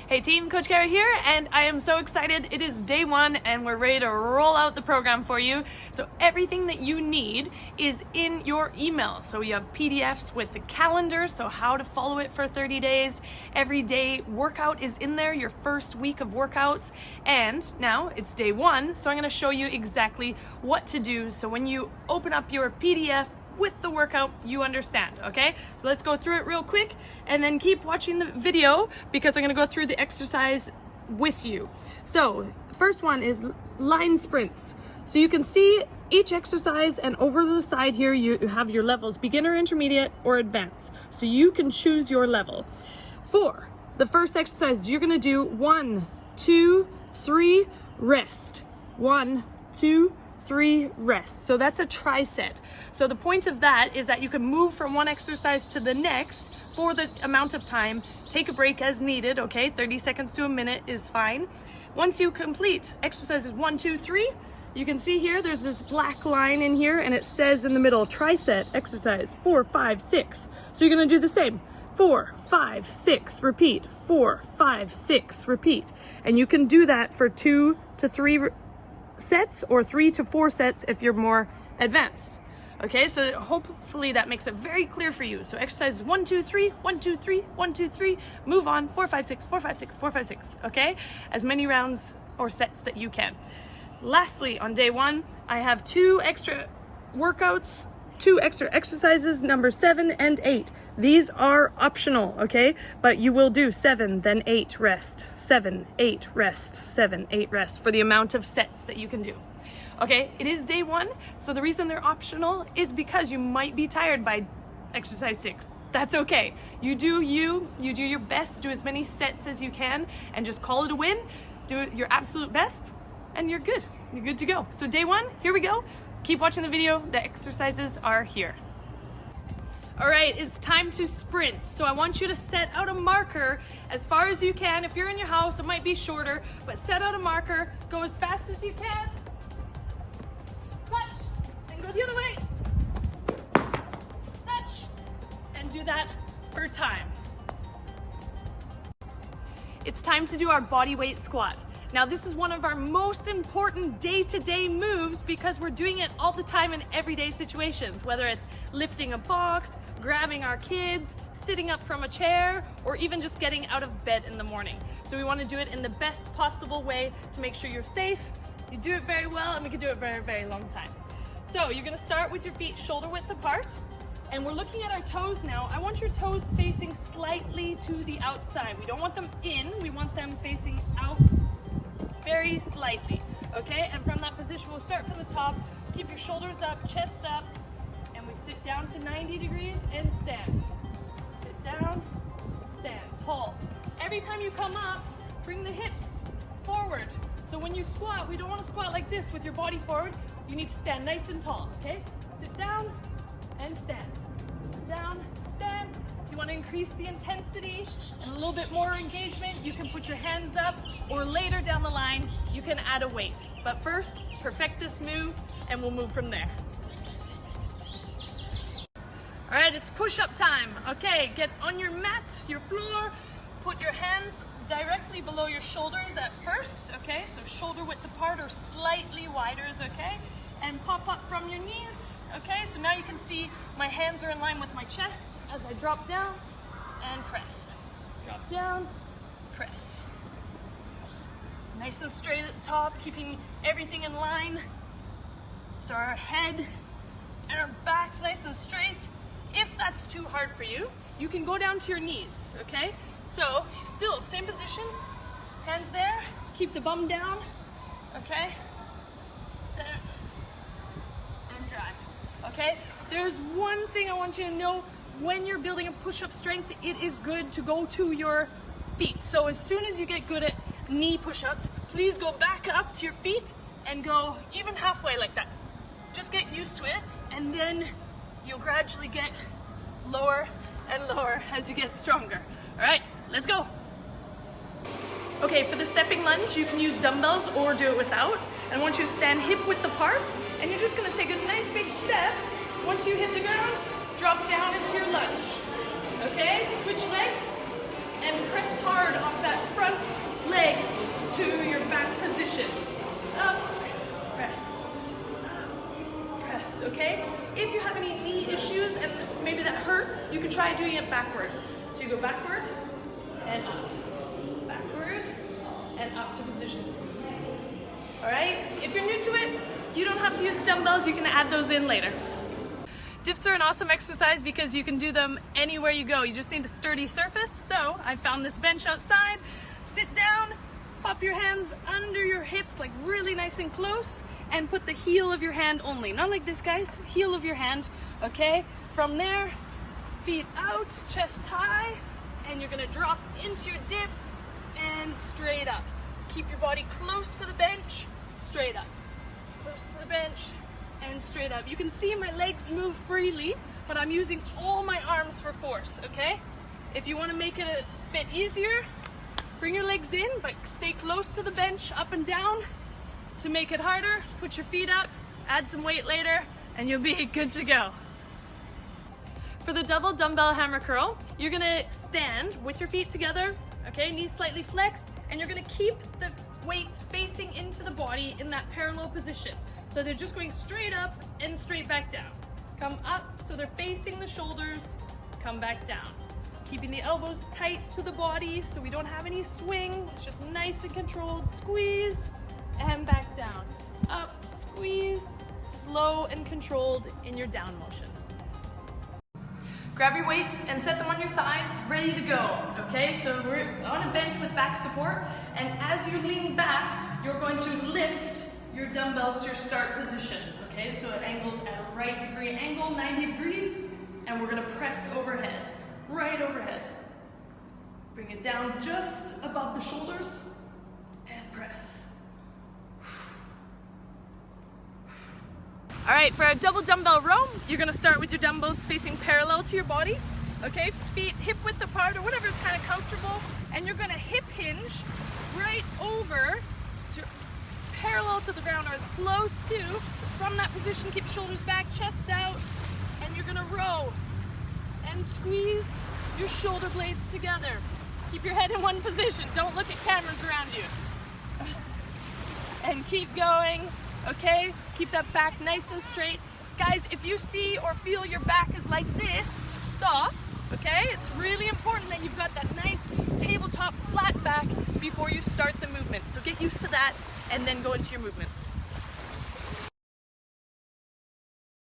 Hey team, Coach Kara here, and I am so excited. It is day one and we're ready to roll out the program for you. So everything that you need is in your email. So you have PDFs with the calendar, so how to follow it for 30 days. Every day workout is in there, your first week of workouts. And now it's day one, so I'm gonna show you exactly what to do. So when you open up your PDF with the workout, you understand, okay? So let's go through it real quick and then keep watching the video because I'm gonna go through the exercise with you. So first one is line sprints. So you can see each exercise, and over the side here you have your levels, beginner, intermediate, or advanced. So you can choose your level. For the first exercise, you're gonna do 1, 2, 3, rest. 1, 2, 3, rest. So that's a tricep. So the point of that is that you can move from one exercise to the next for the amount of time. Take a break as needed, okay? 30 seconds to a minute is fine. Once you complete exercises 1, 2, 3, you can see here there's this black line in here and it says in the middle tricep exercise 4, 5, 6. So you're gonna do the same. 4, 5, 6, repeat. 4, 5, 6, repeat. And you can do that for 2 to 3 sets or 3 to 4 sets if you're more advanced. Okay, so hopefully that makes it very clear for you. So exercises 1, 2, 3, 1, 2, 3, 1, 2, 3, move on, 4, 5, 6, 4, 5, 6, 4, 5, 6, okay? As many rounds or sets that you can. Lastly, on day one, I have 2 extra workouts, 2 extra exercises, number 7 and 8. These are optional, okay? But you will do 7, then 8, rest, 7, 8, rest, 7, 8, rest for the amount of sets that you can do. Okay, it is day one, so the reason they're optional is because you might be tired by exercise 6. That's okay. You do your best, do as many sets as you can, and just call it a win. Do your absolute best, and you're good. You're good to go. So day one, here we go. Keep watching the video. The exercises are here. All right, it's time to sprint. So I want you to set out a marker as far as you can. If you're in your house, it might be shorter, but set out a marker. Go as fast as you can. Touch, and go the other way. Touch, and do that per time. It's time to do our bodyweight squat. Now this is one of our most important day-to-day moves because we're doing it all the time in everyday situations, whether it's lifting a box, grabbing our kids, sitting up from a chair, or even just getting out of bed in the morning. So we want to do it in the best possible way to make sure you're safe, you do it very well, and we can do it very, very long time. So you're gonna start with your feet shoulder width apart, and we're looking at our toes now. I want your toes facing slightly to the outside. We don't want them in, we want them facing out very slightly, okay? And from that position, we'll start from the top, keep your shoulders up, chest up, and we sit down to 90 degrees and stand. Sit down, stand, tall. Every time you come up, bring the hips forward. So when you squat, we don't want to squat like this with your body forward. You need to stand nice and tall, okay? Sit down and stand. Down, stand. If you want to increase the intensity and a little bit more engagement, you can put your hands up, or later down the line, you can add a weight. But first, perfect this move and we'll move from there. All right, it's push-up time. Okay, get on your mat, your floor, put your hands directly below your shoulders at first, okay? So shoulder width apart or slightly wider is okay. And pop up from your knees, okay? So now you can see my hands are in line with my chest as I drop down and press. Drop down, press. Nice and straight at the top, keeping everything in line. So our head and our back's nice and straight. If that's too hard for you, you can go down to your knees, okay? So still same position, hands there, keep the bum down, okay? There, and drive, okay? There's one thing I want you to know. When you're building a push-up strength, it is good to go to your feet. So as soon as you get good at knee push-ups, please go back up to your feet and go even halfway like that. Just get used to it, and then you'll gradually get lower and lower as you get stronger. All right, let's go. Okay, for the stepping lunge, you can use dumbbells or do it without. And I want you to stand hip width apart, and you're just gonna take a nice big step. Once you hit the ground, drop down into your lunge. Okay, switch legs and press press hard off that front leg to your back position. Up, press, up, press, okay? If you have any knee issues and maybe that hurts, you can try doing it backward. So you go backward and up, backward and up to position. All right, if you're new to it, you don't have to use dumbbells, you can add those in later. Diffs are an awesome exercise because you can do them anywhere you go. You just need a sturdy surface. So I found this bench outside. Sit down, pop your hands under your hips, like really nice and close, and put the heel of your hand only. Not like this, guys, heel of your hand, okay? From there, feet out, chest high, and you're gonna drop into your dip and straight up. Keep your body close to the bench, straight up. Close to the bench, and straight up. You can see my legs move freely, but I'm using all my arms for force, okay? If you want to make it a bit easier, bring your legs in, but stay close to the bench, up and down. To make it harder, put your feet up, add some weight later, and you'll be good to go. For the double dumbbell hammer curl, you're gonna stand with your feet together, okay? Knees slightly flexed, and you're gonna keep the weights facing into the body in that parallel position. So they're just going straight up and straight back down. Come up, so they're facing the shoulders, come back down. Keeping the elbows tight to the body so we don't have any swing. It's just nice and controlled. Squeeze and back down. Up, squeeze, slow and controlled in your down motion. Grab your weights and set them on your thighs, ready to go, okay? So we're on a bench with back support, and as you lean back, you're going to lift your dumbbells to your start position, okay? So angled at a right degree angle, 90 degrees, and we're gonna press overhead, right overhead. Bring it down just above the shoulders, and press. All right, for a double dumbbell row, you're gonna start with your dumbbells facing parallel to your body, okay? Feet hip width apart or whatever's kind of comfortable, and you're gonna hip hinge right over, so parallel to the ground or as close to. From that position, keep shoulders back, chest out, and you're gonna row and squeeze your shoulder blades together. Keep your head in one position. Don't look at cameras around you. And keep going, okay? Keep that back nice and straight. Guys, if you see or feel your back is like this, stop, okay? It's really important that you've got that nice tabletop flat back before you start the movement. So get used to that and then go into your movement.